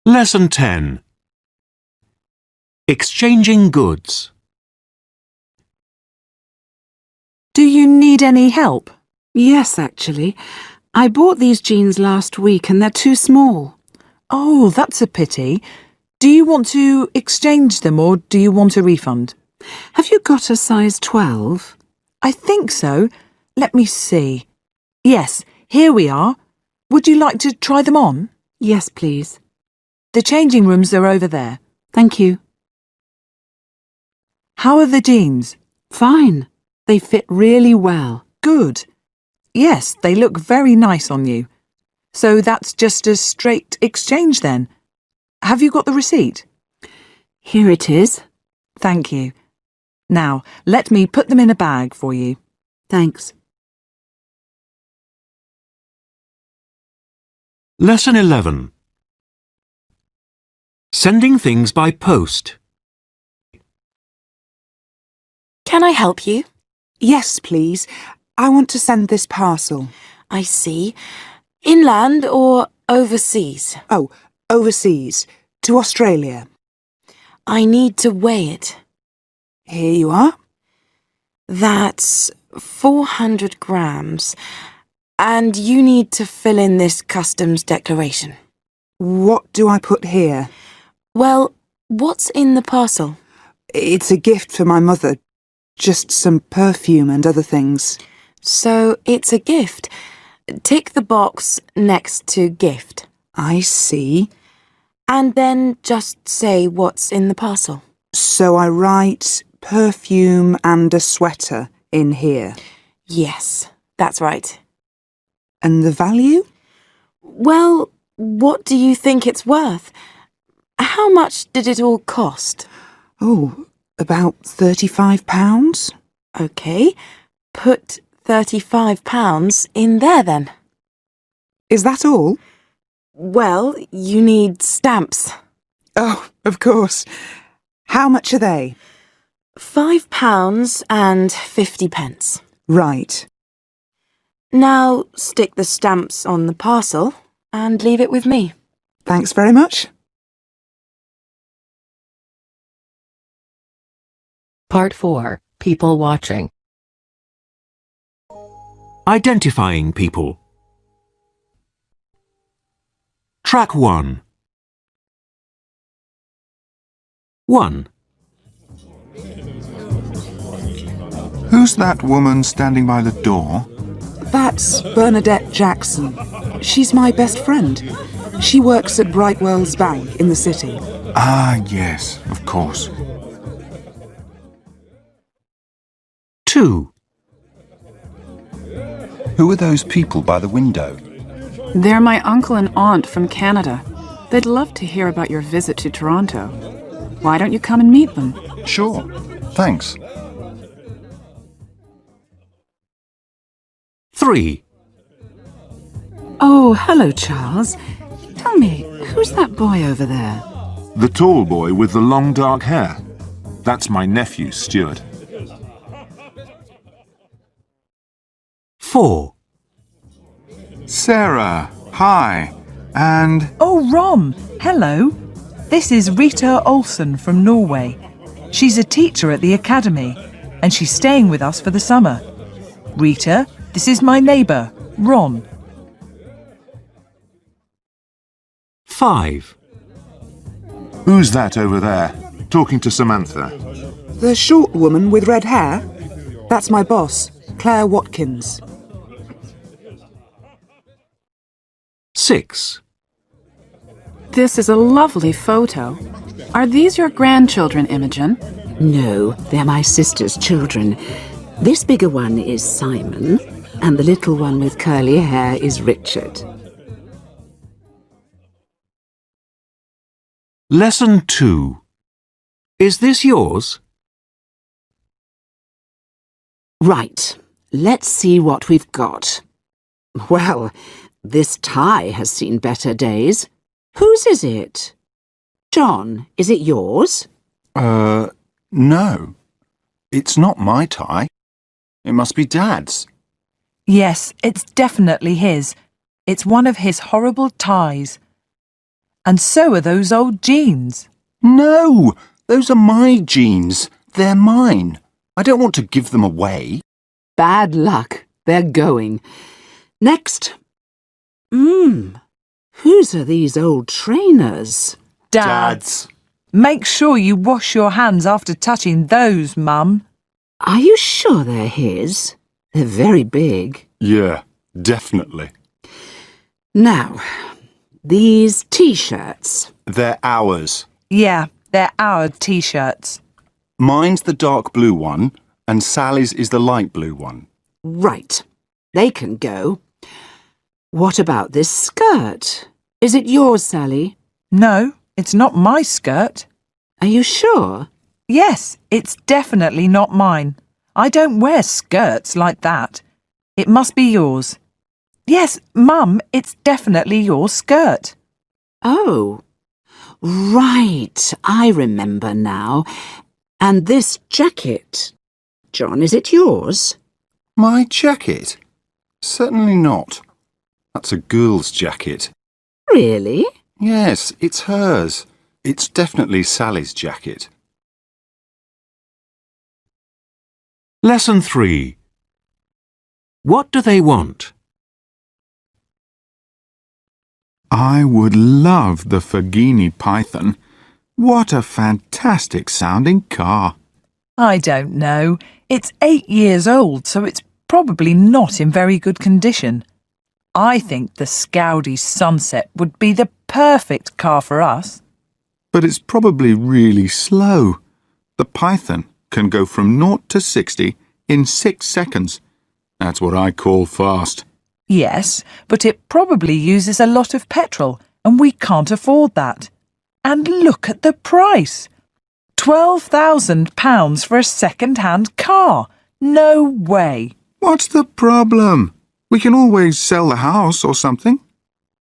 Lesson 10. Exchanging goods. Do you need any help? Yes, actually. I bought these jeans last week and they're too small. Oh, that's a pity. Do you want to exchange them or do you want a refund? Have you got a size 12? I think so. Let me see. Yes, here we are. Would you like to try them on? Yes, please. The changing rooms are over there. Thank you. How are the jeans? Fine. They fit really well. Good. Yes, they look very nice on you. So that's just a straight exchange then. Have you got the receipt? Here it is. Thank you. Now, let me put them in a bag for you. Thanks. Lesson 11. Sending things by post. Can I help you? Yes, please. I want to send this parcel. I see. Inland or overseas? Oh, overseas. To Australia. I need to weigh it. Here you are. That's 400 grams. And you need to fill in this customs declaration. What do I put here? Well, what's in the parcel? It's a gift for my mother. Just some perfume and other things. So it's a gift. Tick the box next to gift. I see. And then just say what's in the parcel. So I write perfume and a sweater in here. Yes, that's right. And the value? Well, what do you think it's worth? How much did it all cost? Oh, about £35. OK, put £35 in there then. Is that all? Well, you need stamps. Oh, of course. How much are they? £5 and 50p. Right. Now stick the stamps on the parcel and leave it with me. Thanks very much. Part 4. People watching. Identifying people. Track 1. 1. Who's that woman standing by the door? That's Bernadette Jackson. She's my best friend. She works at Brightwell's Bank in the city. Ah, yes, of course. 2. Who are those people by the window? They're my uncle and aunt from Canada. They'd love to hear about your visit to Toronto. Why don't you come and meet them? Sure, thanks. 3. Oh, hello, Charles. Tell me, who's that boy over there? The tall boy with the long dark hair. That's my nephew, Stuart. 4. Sarah, hi. And... Oh, Rom, hello. This is Rita Olsen from Norway. She's a teacher at the academy, and she's staying with us for the summer. Rita, this is my neighbour, Ron. 5. Who's that over there, talking to Samantha? The short woman with red hair? That's my boss, Claire Watkins. 6. This is a lovely photo. Are these your grandchildren, Imogen? No, they're my sister's children. This bigger one is Simon, and the little one with curly hair is Richard. Lesson 2. Is this yours? Right, let's see what we've got. Well, this tie has seen better days. Whose is it? John, is it yours? No. It's not my tie. It must be Dad's. Yes, it's definitely his. It's one of his horrible ties. And so are those old jeans. No, those are my jeans. They're mine. I don't want to give them away. Bad luck. They're going. Next. Whose are these old trainers? Dad's. Make sure you wash your hands after touching those, Mum. Are you sure they're his? They're very big. Yeah, definitely. Now, these T-shirts. They're ours. Yeah, they're our T-shirts. Mine's the dark blue one, and Sally's is the light blue one. Right. They can go. What about this skirt? Is it yours, Sally? No, it's not my skirt. Are you sure? Yes, it's definitely not mine. I don't wear skirts like that. It must be yours. Yes, Mum, it's definitely your skirt. Oh, right. I remember now. And this jacket. John, is it yours? My jacket? Certainly not. That's a girl's jacket. Really? Yes, it's hers. It's definitely Sally's jacket. Lesson 3. What do they want? I would love the Fagini Python. What a fantastic sounding car. I don't know. It's 8 years old, so it's probably not in very good condition. I think the Scowdy Sunset would be the perfect car for us. But it's probably really slow. The Python can go from 0 to 60 in 6 seconds. That's what I call fast. Yes, but it probably uses a lot of petrol, and we can't afford that. And look at the price. £12,000 for a second-hand car. No way. What's the problem? We can always sell the house or something.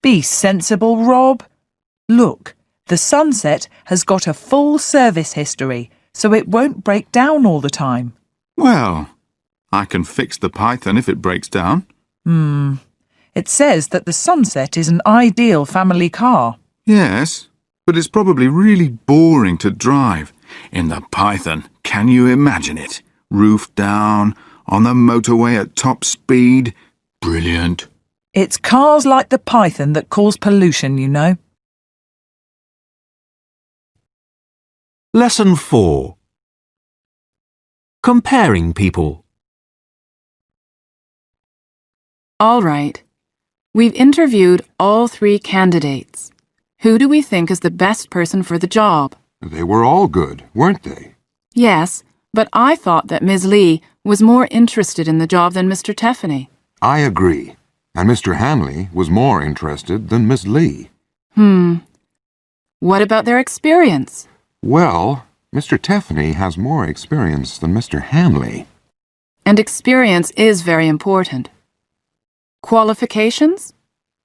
Be sensible, Rob. Look, the Sunset has got a full service history, so it won't break down all the time. Well, I can fix the Python if it breaks down. It says that the Sunset is an ideal family car. Yes, but it's probably really boring to drive. In the Python, can you imagine it? Roof down, on the motorway at top speed. Brilliant. It's cars like the Python that cause pollution, you know. Lesson 4. Comparing people. All right. We've interviewed all 3 candidates. Who do we think is the best person for the job? They were all good, weren't they? Yes, but I thought that Ms. Lee was more interested in the job than Mr. Tiffany. I agree. And Mr. Hanley was more interested than Miss Lee. What about their experience? Well, Mr. Tiffany has more experience than Mr. Hanley. And experience is very important. Qualifications?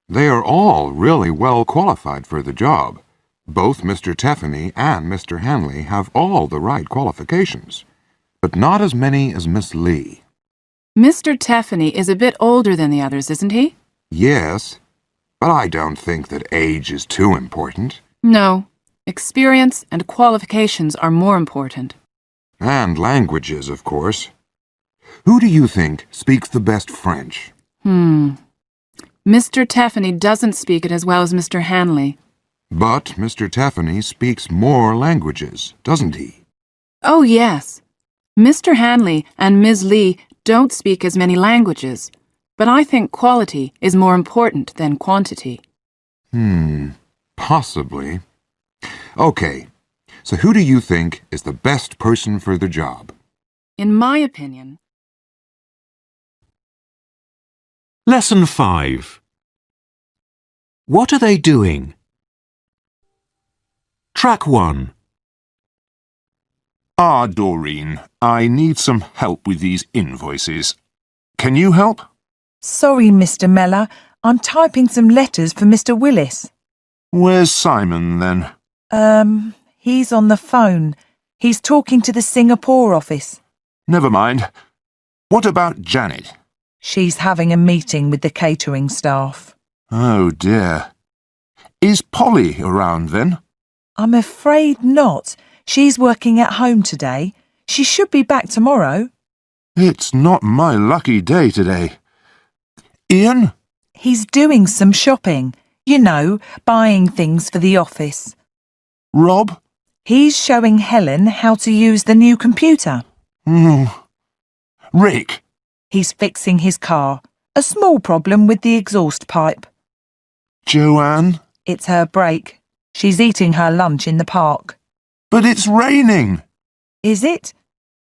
They are all really well qualified for the job. Both Mr. Tiffany and Mr. Hanley have all the right qualifications, but not as many as Miss Lee. Mr. Tiffany is a bit older than the others, isn't he? Yes, but I don't think that age is too important. No. Experience and qualifications are more important. And languages, of course. Who do you think speaks the best French? Mr. Tiffany doesn't speak it as well as Mr. Hanley. But Mr. Tiffany speaks more languages, doesn't he? Oh, yes. Mr. Hanley and Ms. Lee don't speak as many languages, but I think quality is more important than quantity. Possibly. Okay, so who do you think is the best person for the job? In my opinion, Lesson 5. What are they doing? Track 1. Ah, Doreen, I need some help with these invoices. Can you help? Sorry, Mr. Mellor. I'm typing some letters for Mr. Willis. Where's Simon, then? He's on the phone. He's talking to the Singapore office. Never mind. What about Janet? She's having a meeting with the catering staff. Oh dear. Is Polly around then? I'm afraid not. She's working at home today. She should be back tomorrow. It's not my lucky day today. Ian? He's doing some shopping. You know, buying things for the office. Rob? He's showing Helen how to use the new computer. Rick? He's fixing his car. A small problem with the exhaust pipe. Joanne? It's her break. She's eating her lunch in the park. But it's raining. Is it?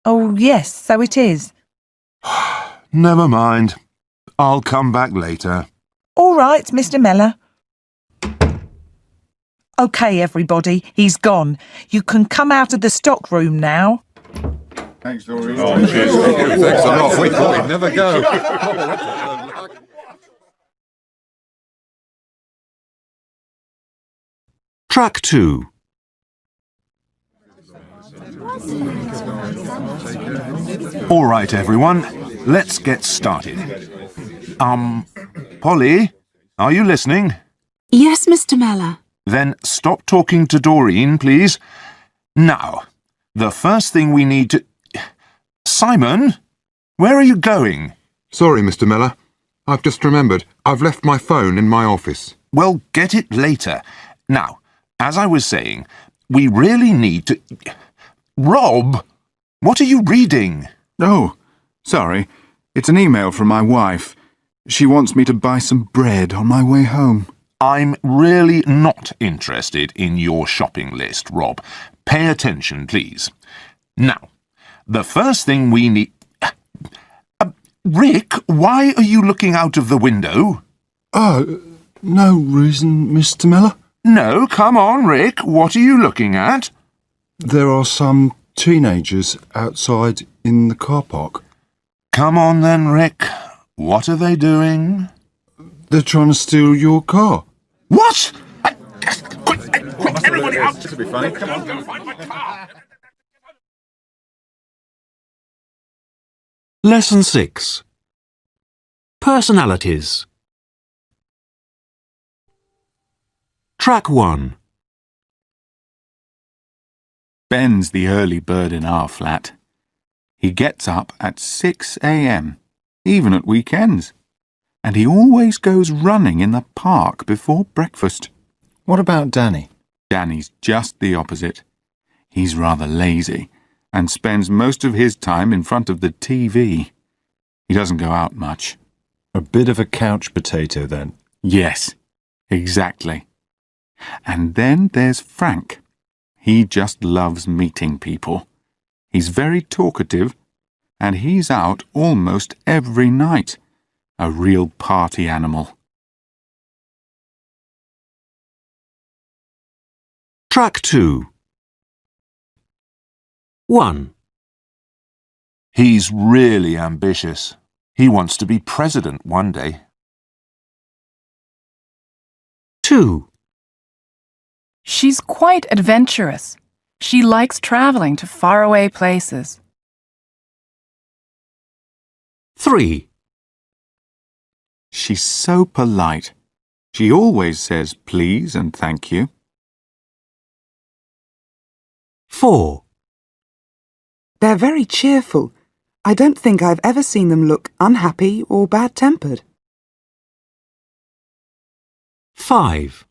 Oh, yes, so it is. Never mind. I'll come back later. All right, Mr. Meller. OK, everybody, he's gone. You can come out of the stock room now. Thanks, Doreen. Thanks a lot. We thought he'd never go. Track 2. All right, everyone. Let's get started. Polly, are you listening? Yes, Mr. Meller. Then stop talking to Doreen, please. Now, the first thing we need to... Simon, where are you going? Sorry, Mr. Miller. I've just remembered. I've left my phone in my office. Well, get it later. Now, as I was saying, we really need to... Rob, what are you reading? Oh, sorry. It's an email from my wife. She wants me to buy some bread on my way home. I'm really not interested in your shopping list, Rob. Pay attention, please. Now, the first thing we need... Rick, why are you looking out of the window? No reason, Mr. Miller. No, come on, Rick. What are you looking at? There are some teenagers outside in the car park. Come on then, Rick. What are they doing? They're trying to steal your car. What? Quick, everybody out! This will be funny. Come on, Go find my car! Lesson 6. Personalities. Track 1. Ben's the early bird in our flat. He gets up at 6 a.m, even at weekends. And he always goes running in the park before breakfast. What about Danny? Danny's just the opposite. He's rather lazy and spends most of his time in front of the TV. He doesn't go out much. A bit of a couch potato, then. Yes, exactly. And then there's Frank. He just loves meeting people. He's very talkative, and he's out almost every night. A real party animal. Track 2. 1. He's really ambitious. He wants to be president one day. 2. She's quite adventurous. She likes traveling to faraway places. 3. She's so polite. She always says please and thank you. 4. They're very cheerful. I don't think I've ever seen them look unhappy or bad-tempered. 5.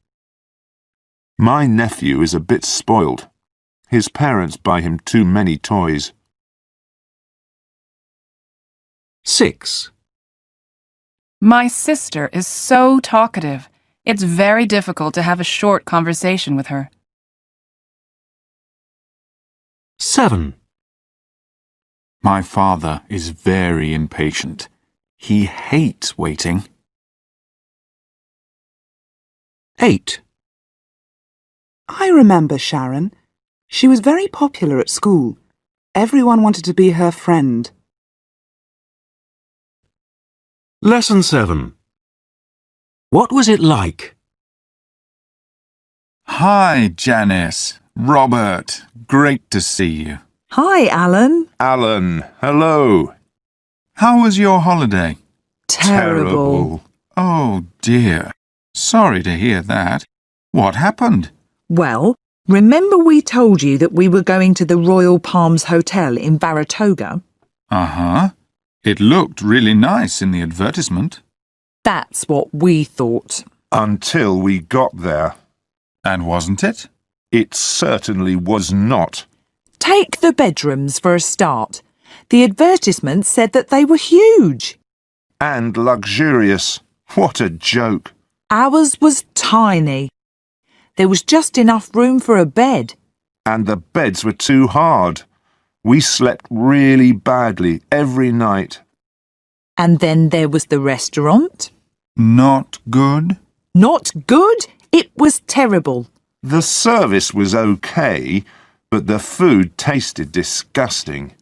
My nephew is a bit spoiled. His parents buy him too many toys. 6. My sister is so talkative. It's very difficult to have a short conversation with her. 7. My father is very impatient. He hates waiting. 8. I remember Sharon. She was very popular at school. Everyone wanted to be her friend. Lesson 7. What was it like? Hi, Janice. Robert. Great to see you. Hi, Alan. Alan, hello. How was your holiday? terrible. Oh dear. Sorry to hear that. What happened? Well, remember we told you that we were going to the Royal Palms Hotel in Baratoga? Uh-huh. It looked really nice in the advertisement. That's what we thought. Until we got there. And wasn't it? It certainly was not. Take the bedrooms for a start. The advertisement said that they were huge. And luxurious. What a joke. Ours was tiny. There was just enough room for a bed. And the beds were too hard. We slept really badly every night. And then there was the restaurant. Not good? Not good? It was terrible. The service was okay, but the food tasted disgusting.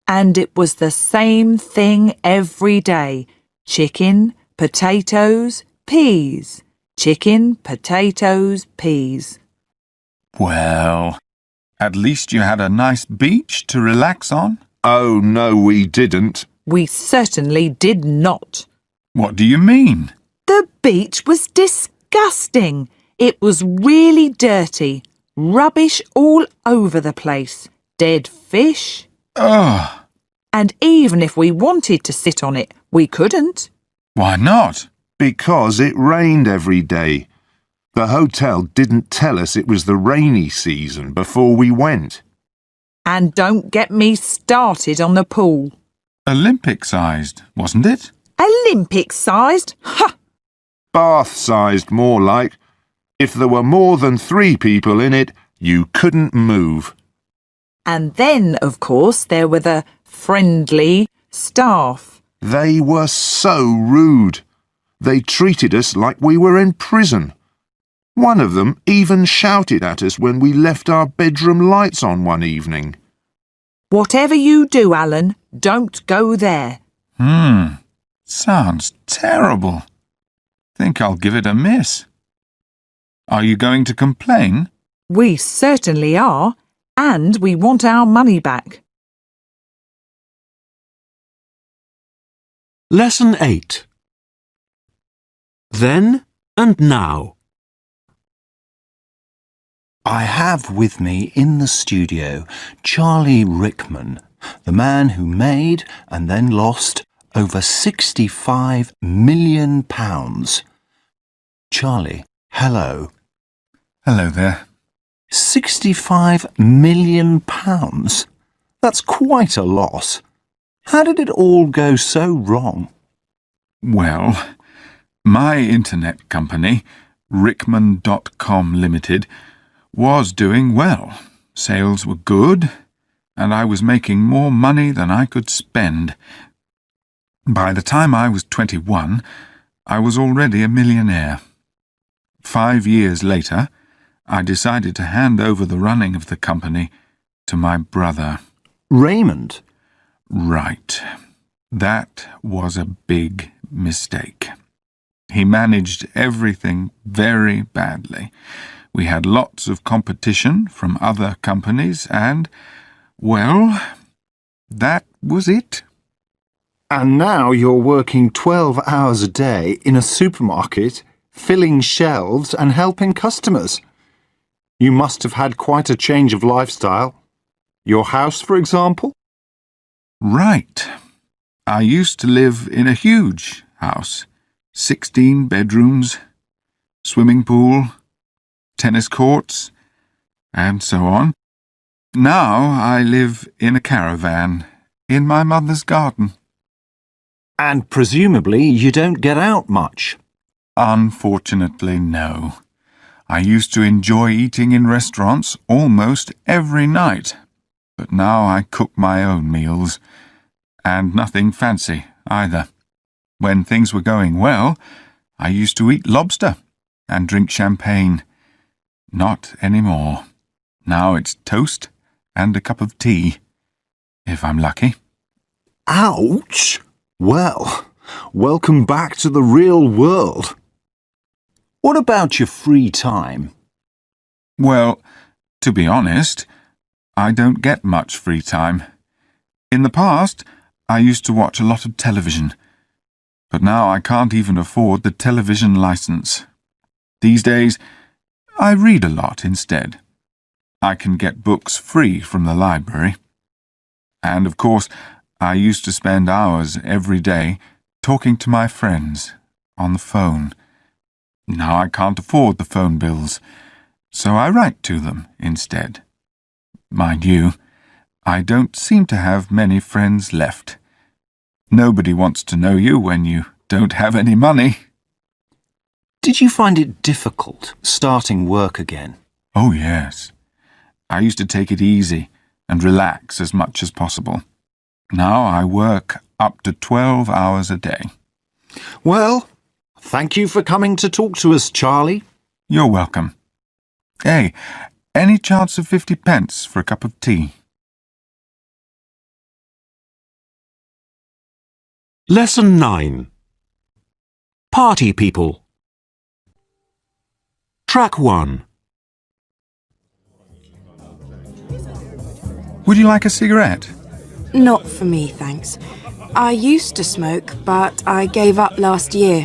And it was the same thing every day. Chicken, potatoes, peas. Chicken, potatoes, peas. Well, at least you had a nice beach to relax on. Oh, no, we didn't. We certainly did not. What do you mean? The beach was disgusting. It was really dirty. Rubbish all over the place. Dead fish. Ugh. And even if we wanted to sit on it, we couldn't. Why not? Because it rained every day. The hotel didn't tell us it was the rainy season before we went. And don't get me started on the pool. Olympic-sized, wasn't it? Olympic-sized? Ha! Bath-sized, more like. If there were more than 3 people in it, you couldn't move. And then, of course, there were the friendly staff. They were so rude. They treated us like we were in prison. One of them even shouted at us when we left our bedroom lights on one evening. Whatever you do, Alan, don't go there. Sounds terrible. Think I'll give it a miss. Are you going to complain? We certainly are, and we want our money back. Lesson 8. Then and now. I have with me in the studio Charlie Rickman, the man who made and then lost over £65 million. Charlie, hello. Hello there. £65 million? That's quite a loss. How did it all go so wrong? Well, my internet company, Rickman.com Limited, was doing well. Sales were good, and I was making more money than I could spend. By the time I was 21, I was already a millionaire. 5 years later, I decided to hand over the running of the company to my brother. Raymond? Right. That was a big mistake. He managed everything very badly. We had lots of competition from other companies and, well, that was it. And now you're working 12 hours a day in a supermarket, filling shelves and helping customers. You must have had quite a change of lifestyle. Your house, for example? Right. I used to live in a huge house, 16 bedrooms, swimming pool, tennis courts, and so on. Now I live in a caravan in my mother's garden. And presumably you don't get out much. Unfortunately, no. I used to enjoy eating in restaurants almost every night, but now I cook my own meals, and nothing fancy either. When things were going well, I used to eat lobster and drink champagne. Not anymore. Now it's toast and a cup of tea, if I'm lucky. Ouch! Well, welcome back to the real world. What about your free time? Well, to be honest, I don't get much free time. In the past, I used to watch a lot of television. But now I can't even afford the television license. These days, I read a lot instead. I can get books free from the library. And of course, I used to spend hours every day talking to my friends on the phone. Now I can't afford the phone bills, so I write to them instead. Mind you, I don't seem to have many friends left. Nobody wants to know you when you don't have any money. Did you find it difficult starting work again? Oh, yes. I used to take it easy and relax as much as possible. Now I work up to 12 hours a day. Well, thank you for coming to talk to us, Charlie. You're welcome. Hey, any chance of 50 pence for a cup of tea? Lesson 9. Party people. Track 1. Would you like a cigarette? Not for me, thanks. I used to smoke, but I gave up last year.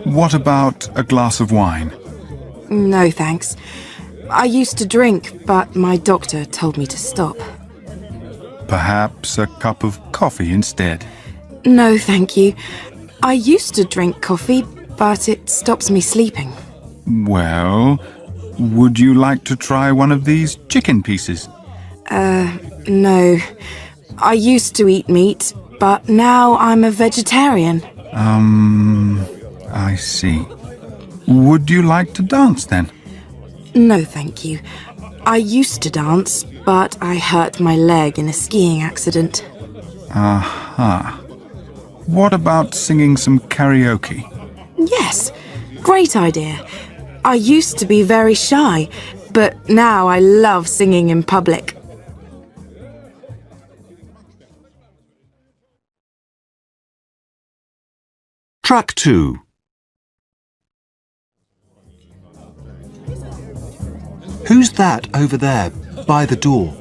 What about a glass of wine? No, thanks. I used to drink, but my doctor told me to stop. Perhaps a cup of coffee instead? No, thank you. I used to drink coffee, but it stops me sleeping. Well, would you like to try one of these chicken pieces? No. I used to eat meat, but now I'm a vegetarian. I see. Would you like to dance then? No, thank you. I used to dance, but I hurt my leg in a skiing accident. Aha. What about singing some karaoke? Yes, great idea. I used to be very shy, but now I love singing in public. Track 2. Who's that over there, by the door?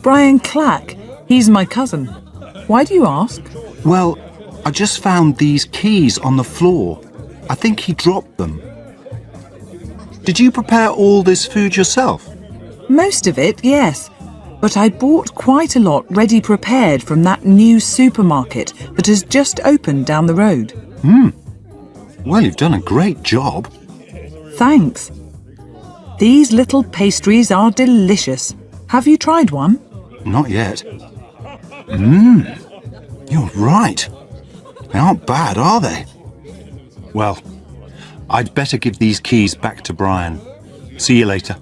Brian Clack. He's my cousin. Why do you ask? Well, I just found these keys on the floor. I think he dropped them. Did you prepare all this food yourself? Most of it, yes. But I bought quite a lot ready prepared from that new supermarket that has just opened down the road. Well, you've done a great job. Thanks. These little pastries are delicious. Have you tried one? Not yet. You're right. They aren't bad, are they? Well, I'd better give these keys back to Brian. See you later.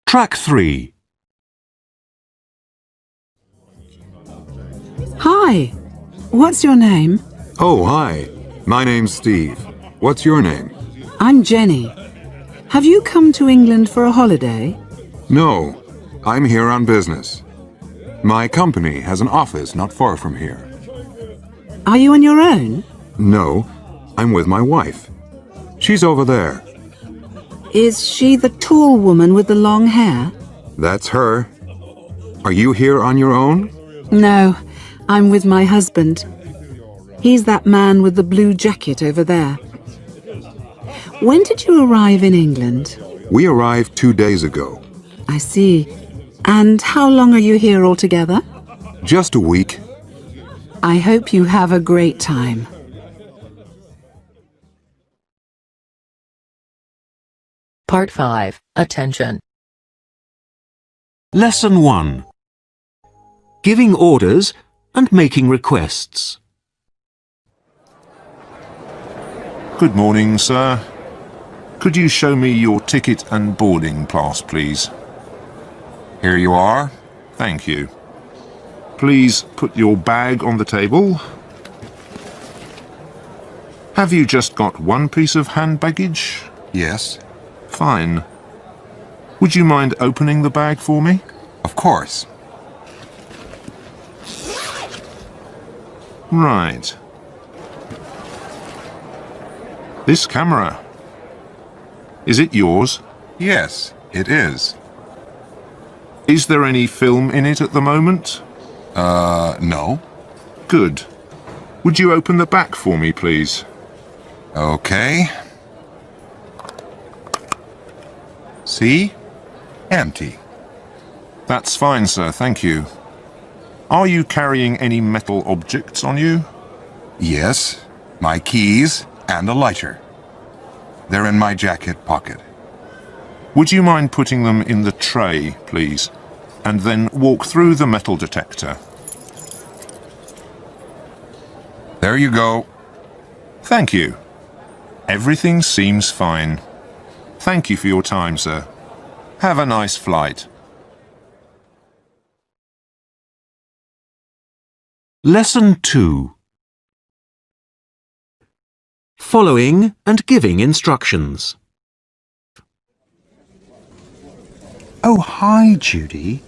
Track 3. Hi. What's your name? Oh, hi. My name's Steve. What's your name? I'm Jenny. Have you come to England for a holiday? No, I'm here on business. My company has an office not far from here. Are you on your own? No, I'm with my wife. She's over there. Is she the tall woman with the long hair? That's her. Are you here on your own? No, I'm with my husband. He's that man with the blue jacket over there. When did you arrive in England? We arrived 2 days ago. I see. And how long are you here altogether? Just a week. I hope you have a great time. Part 5. Attention. Lesson 1. Giving orders and making requests. Good morning, sir. Could you show me your ticket and boarding pass, please? Here you are. Thank you. Please put your bag on the table. Have you just got one piece of hand baggage? Yes, Fine. Would you mind opening the bag for me? of course. Right. This camera. Is it yours? Yes, it is. Is there any film in it at the moment? No. Good. Would you open the back for me, please? Okay. See? Empty. That's fine, sir, thank you. Are you carrying any metal objects on you? Yes, my keys and a lighter. They're in my jacket pocket. Would you mind putting them in the tray, please? And then walk through the metal detector. There you go. Thank you. Everything seems fine. Thank you for your time, sir. Have a nice flight. Lesson 2. Following and giving instructions. Oh, hi, Judy.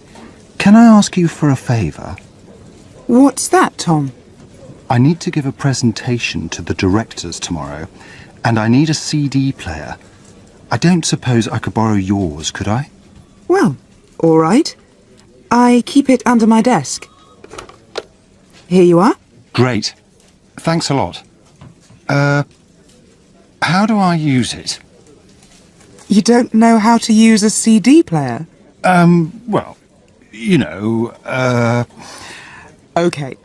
Can I ask you for a favour? What's that, Tom? I need to give a presentation to the directors tomorrow, and I need a CD player. I don't suppose I could borrow yours, could I? Well, all right. I keep it under my desk. Here you are. Great. Thanks a lot. How do I use it? You don't know how to use a CD player? Well, you know, OK.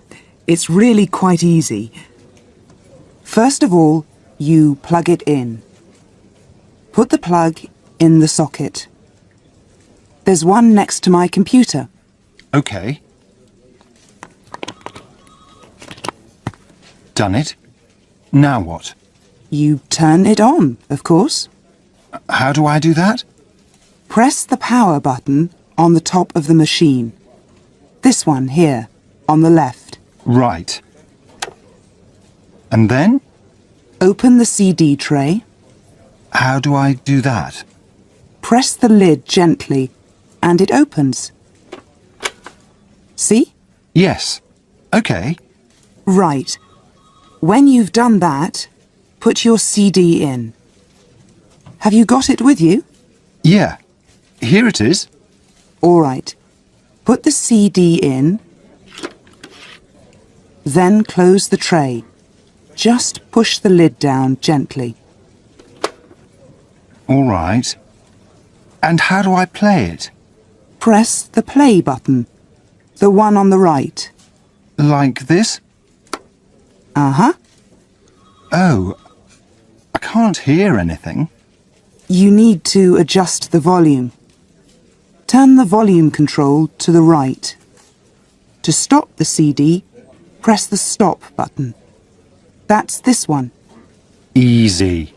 It's really quite easy. First of all, you plug it in. Put the plug in the socket. There's one next to my computer. OK. Done it. Now what? You turn it on, of course. How do I do that? Press the power button on the top of the machine. This one here, on the left. Right. And then? Open the CD tray. How do I do that? Press the lid gently, and it opens. See? Yes. OK. Right. When you've done that, put your CD in. Have you got it with you? Yeah. Here it is. All right. Put the CD in. Then close the tray. Just push the lid down gently. All right. And how do I play it? Press the play button, the one on the right. Like this? Uh-huh. Oh, I can't hear anything. You need to adjust the volume. Turn the volume control to the right. To stop the CD, press the stop button. That's this one. Easy.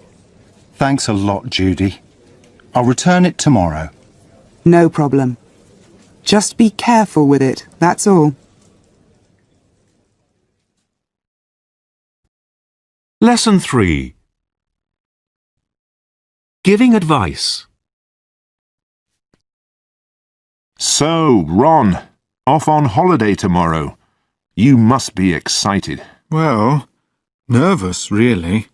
Thanks a lot, Judy. I'll return it tomorrow. No problem. Just be careful with it, that's all. Lesson 3. Giving advice. So, Ron, off on holiday tomorrow. You must be excited. Well, nervous, really.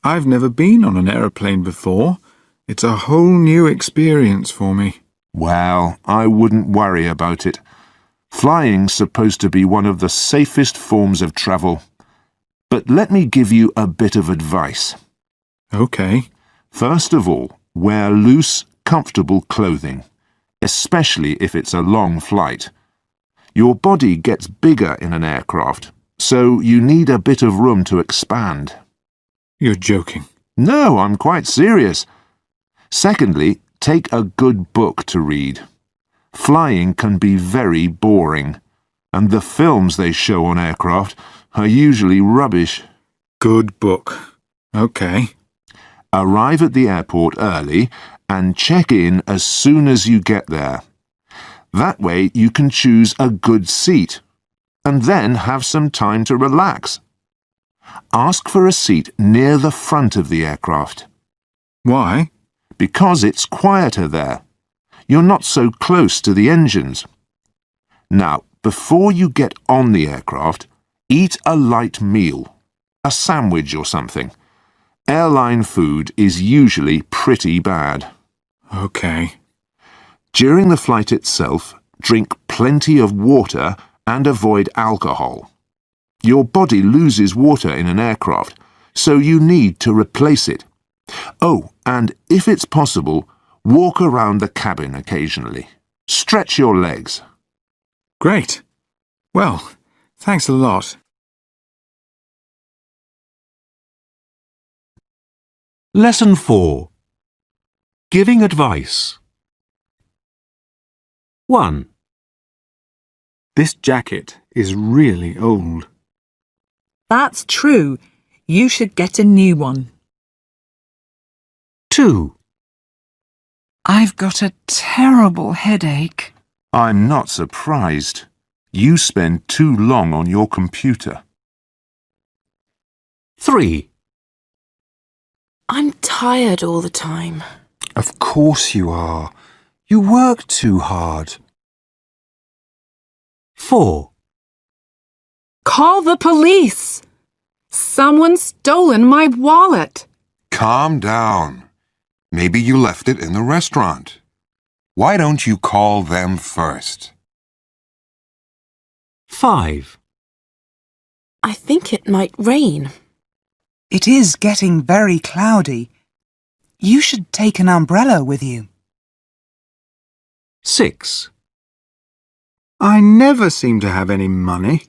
I've never been on an aeroplane before. It's a whole new experience for me. Well, I wouldn't worry about it. Flying's supposed to be one of the safest forms of travel. But let me give you a bit of advice. OK. First of all, wear loose, comfortable clothing, especially if it's a long flight. Your body gets bigger in an aircraft, so you need a bit of room to expand. You're joking. No, I'm quite serious. Secondly, take a good book to read. Flying can be very boring, and the films they show on aircraft are usually rubbish. Good book. OK. Arrive at the airport early and check in as soon as you get there. That way you can choose a good seat, and then have some time to relax. Ask for a seat near the front of the aircraft. Why? Because it's quieter there. You're not so close to the engines. Now, before you get on the aircraft, eat a light meal, a sandwich or something. Airline food is usually pretty bad. OK. During the flight itself, drink plenty of water and avoid alcohol. Your body loses water in an aircraft, so you need to replace it. Oh, and if it's possible, walk around the cabin occasionally. Stretch your legs. Great. Well, thanks a lot. Lesson 4. Giving advice. 1. This jacket is really old. That's true. You should get a new one. 2. I've got a terrible headache. I'm not surprised. You spend too long on your computer. 3. I'm tired all the time. Of course you are. You work too hard. 4. Call the police! Someone's stolen my wallet. Calm down. Maybe you left it in the restaurant. Why don't you call them first? 5. I think it might rain. It is getting very cloudy. You should take an umbrella with you. 6. I never seem to have any money.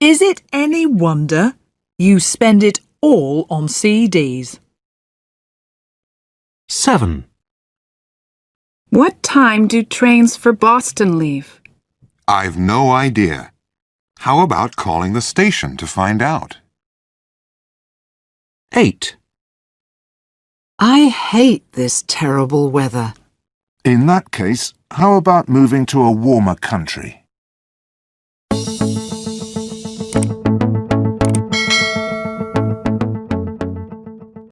Is it any wonder you spend it all on CDs? 7. What time do trains for Boston leave? I've no idea. How about calling the station to find out? 8. I hate this terrible weather. In that case, how about moving to a warmer country?